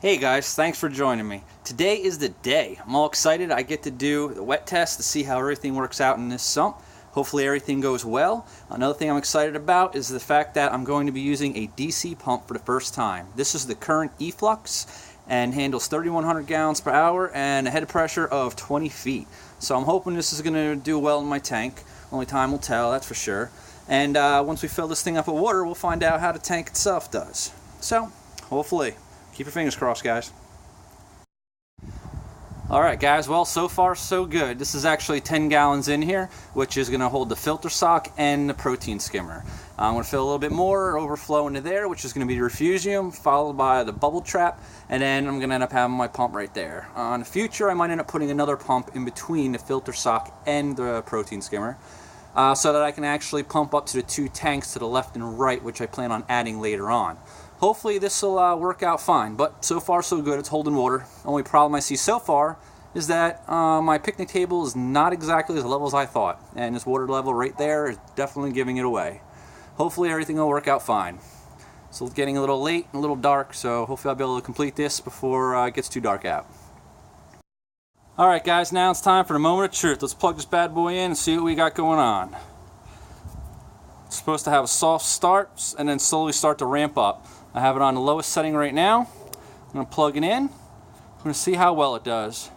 Hey guys, thanks for joining me. Today is the day. I'm all excited. I get to do the wet test to see how everything works out in this sump. Hopefully everything goes well. Another thing I'm excited about is the fact that I'm going to be using a DC pump for the first time. This is the Current Eflux and handles 3,100 gallons per hour and a head pressure of 20 feet. So I'm hoping this is going to do well in my tank. Only time will tell, that's for sure. And once we fill this thing up with water, we'll find out how the tank itself does. So, hopefully. Keep your fingers crossed, guys. Alright guys, well, so far so good. This is actually 10 gallons in here, which is going to hold the filter sock and the protein skimmer. I'm going to fill a little bit more, overflow into there, which is going to be the refugium, followed by the bubble trap, and then I'm going to end up having my pump right there. In the future, I might end up putting another pump in between the filter sock and the protein skimmer, so that I can actually pump up to the two tanks to the left and right, which I plan on adding later on. Hopefully this will work out fine, but so far so good. It's holding water. The only problem I see so far is that my picnic table is not exactly as level as I thought, and this water level right there is definitely giving it away. Hopefully everything will work out fine. So it's getting a little late and a little dark, so hopefully I'll be able to complete this before it gets too dark out. Alright guys, now it's time for the moment of truth. Let's plug this bad boy in and see what we got going on. It's supposed to have a soft start and then slowly start to ramp up. I have it on the lowest setting right now. I'm going to plug it in. I'm going to see how well it does.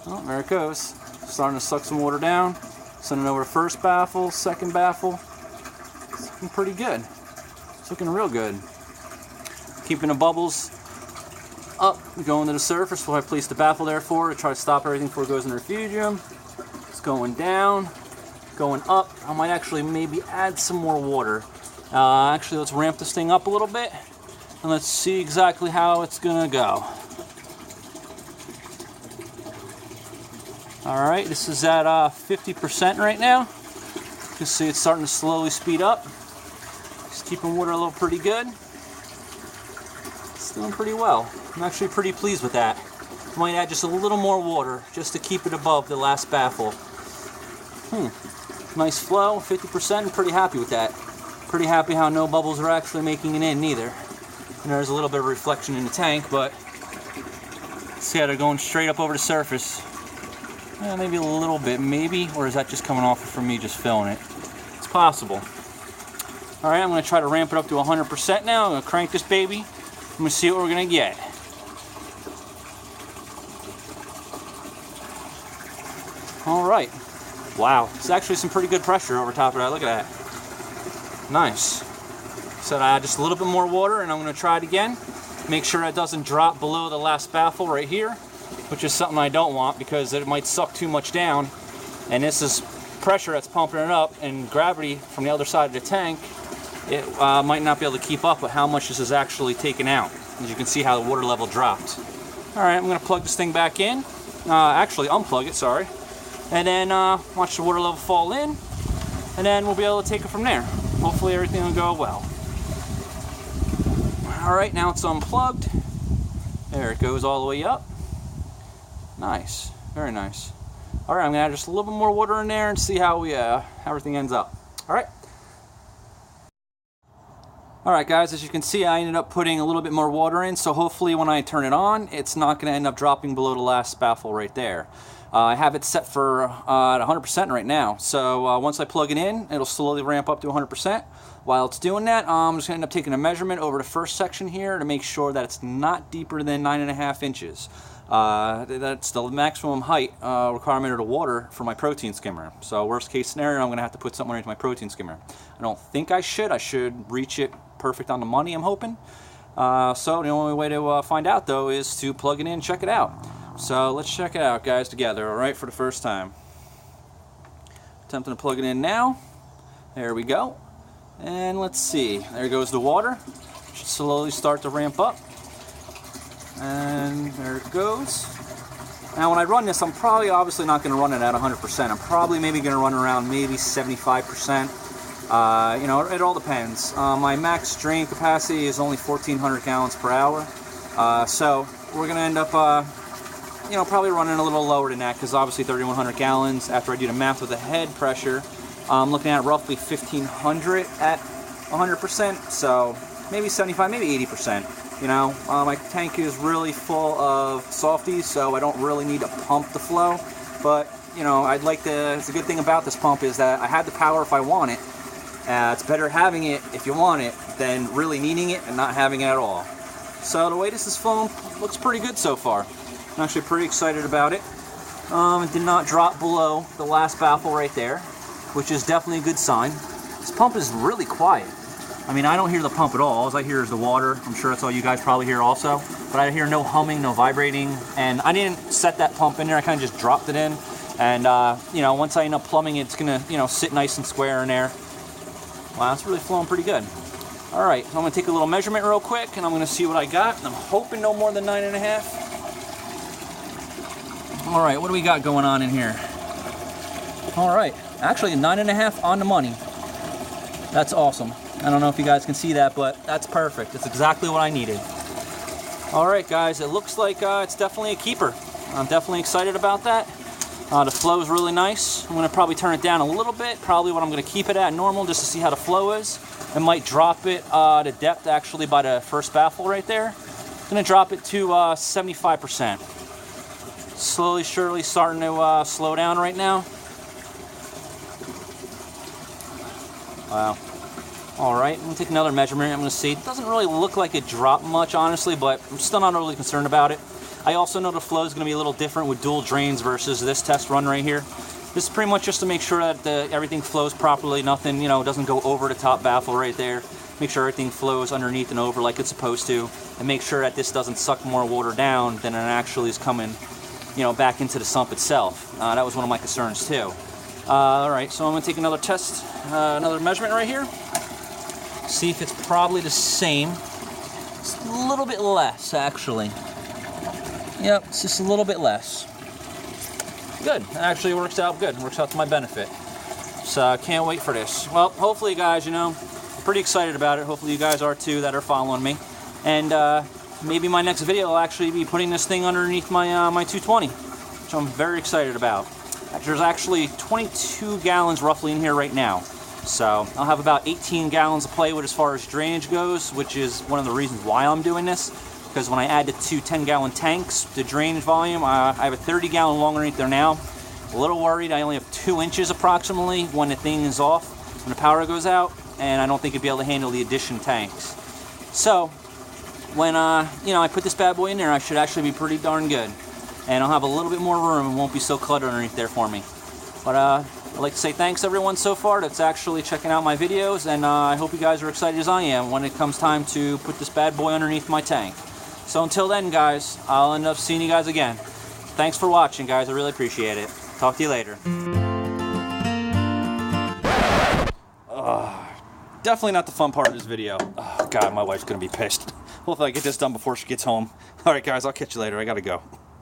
Oh, there it goes. Starting to suck some water down. Sending over the first baffle, second baffle. It's looking pretty good. It's looking real good. Keeping the bubbles up, going to the surface. So I place the baffle there for it. Try to stop everything before it goes in the refugium. It's going down, going up. I might actually maybe add some more water. Actually, let's ramp this thing up a little bit and let's see exactly how it's gonna go. Alright, this is at 50% right now. You can see it's starting to slowly speed up. Just keeping water level pretty good. It's doing pretty well. I'm actually pretty pleased with that. Might add just a little more water just to keep it above the last baffle. Nice flow, 50%. I'm pretty happy with that. Pretty happy how no bubbles are actually making it in either. And there's a little bit of reflection in the tank, but see how they're going straight up over the surface. Maybe a little bit, maybe, or is that just coming off from me just filling it? It's possible. Alright, I'm going to try to ramp it up to 100% now. I'm going to crank this baby. I'm going to see what we're going to get. Alright. Wow, it's actually some pretty good pressure over top of that. Look at that. Nice. So I add just a little bit more water and I'm going to try it again. Make sure it doesn't drop below the last baffle right here, which is something I don't want because it might suck too much down. And this is pressure that's pumping it up, and gravity from the other side of the tank, it might not be able to keep up with how much this is actually taken out. As you can see how the water level dropped. Alright, I'm going to plug this thing back in. Actually unplug it, sorry. And then watch the water level fall in, and then we'll be able to take it from there. Hopefully everything will go well. Alright, now it's unplugged. There it goes all the way up. Nice. Very nice. Alright, I'm going to add just a little bit more water in there and see how everything ends up. Alright. Alright guys, as you can see, I ended up putting a little bit more water in, so hopefully when I turn it on, it's not going to end up dropping below the last baffle right there. I have it set for at 100% right now, so once I plug it in, it'll slowly ramp up to 100%. While it's doing that, I'm just going to end up taking a measurement over the first section here to make sure that it's not deeper than 9.5 inches. That's the maximum height requirement of the water for my protein skimmer. So worst case scenario, I'm going to have to put something into my protein skimmer. I don't think I should. I should reach it perfect on the money, I'm hoping. So the only way to find out, though, is to plug it in and check it out. So let's check it out, guys, together, alright, for the first time. Attempting to plug it in now. There we go. And let's see. There goes the water. Should slowly start to ramp up. And there it goes. Now when I run this, I'm probably obviously not going to run it at 100%. I'm probably maybe going to run around maybe 75%. You know, it all depends. My max drain capacity is only 1,400 gallons per hour. So we're going to end up you know, probably running a little lower than that, because obviously 3,100 gallons, after I do the math with the head pressure, I'm looking at roughly 1,500 at 100%, so maybe 75, maybe 80%. You know, my tank is really full of softies, so I don't really need to pump the flow. But, you know, it's a good thing about this pump is that I have the power if I want it. It's better having it if you want it than really needing it and not having it at all. So the way this is flowing looks pretty good so far. I'm actually pretty excited about it. It did not drop below the last baffle right there, which is definitely a good sign. This pump is really quiet. I mean, I don't hear the pump at all. All I hear is the water. I'm sure that's all you guys probably hear also. But I hear no humming, no vibrating. And I didn't set that pump in there. I kind of just dropped it in. And, you know, once I end up plumbing it, it's going to, you know, sit nice and square in there. Wow, it's really flowing pretty good. All right, so I'm going to take a little measurement real quick, and I'm going to see what I got. I'm hoping no more than 9.5. All right, what do we got going on in here? All right, actually 9.5 on the money. That's awesome. I don't know if you guys can see that, but that's perfect. It's exactly what I needed. All right, guys, it looks like it's definitely a keeper. I'm definitely excited about that. The flow is really nice. I'm going to probably turn it down a little bit. Probably what I'm going to keep it at normal just to see how the flow is. I might drop it to depth actually by the first baffle right there. I'm going to drop it to 75%. Slowly, surely starting to slow down right now. Wow. All right, I'm going to take another measurement. I'm going to see. It doesn't really look like it dropped much, honestly, but I'm still not really concerned about it. I also know the flow is going to be a little different with dual drains versus this test run right here. This is pretty much just to make sure that everything flows properly. Nothing, you know, doesn't go over the top baffle right there. Make sure everything flows underneath and over like it's supposed to. And make sure that this doesn't suck more water down than it actually is coming, you know, back into the sump itself. That was one of my concerns too. All right, so I'm going to take another test, another measurement right here. See if it's probably the same. It's a little bit less, actually. Yep, it's just a little bit less. Good. It actually works out good. It works out to my benefit. So I can't wait for this. Well, hopefully, guys, you know, I'm pretty excited about it. Hopefully you guys are too that are following me. And maybe my next video will actually be putting this thing underneath my, my 220, which I'm very excited about. There's actually 22 gallons roughly in here right now. So I'll have about 18 gallons to play with as far as drainage goes, which is one of the reasons why I'm doing this. Because when I add the two 10-gallon tanks, the drainage volume, I have a 30-gallon long underneath there now. A little worried. I only have 2 inches approximately when the thing is off, when the power goes out, and I don't think it'd be able to handle the addition tanks. So when you know, I put this bad boy in there, I should actually be pretty darn good, and I'll have a little bit more room and won't be so cluttered underneath there for me. But I'd like to say thanks everyone so far that's actually checking out my videos, and I hope you guys are excited as I am when it comes time to put this bad boy underneath my tank. So until then, guys, I'll end up seeing you guys again. Thanks for watching, guys. I really appreciate it. Talk to you later. Definitely not the fun part of this video. Oh, God, my wife's going to be pissed. Hopefully I get this done before she gets home. All right, guys, I'll catch you later. I got to go.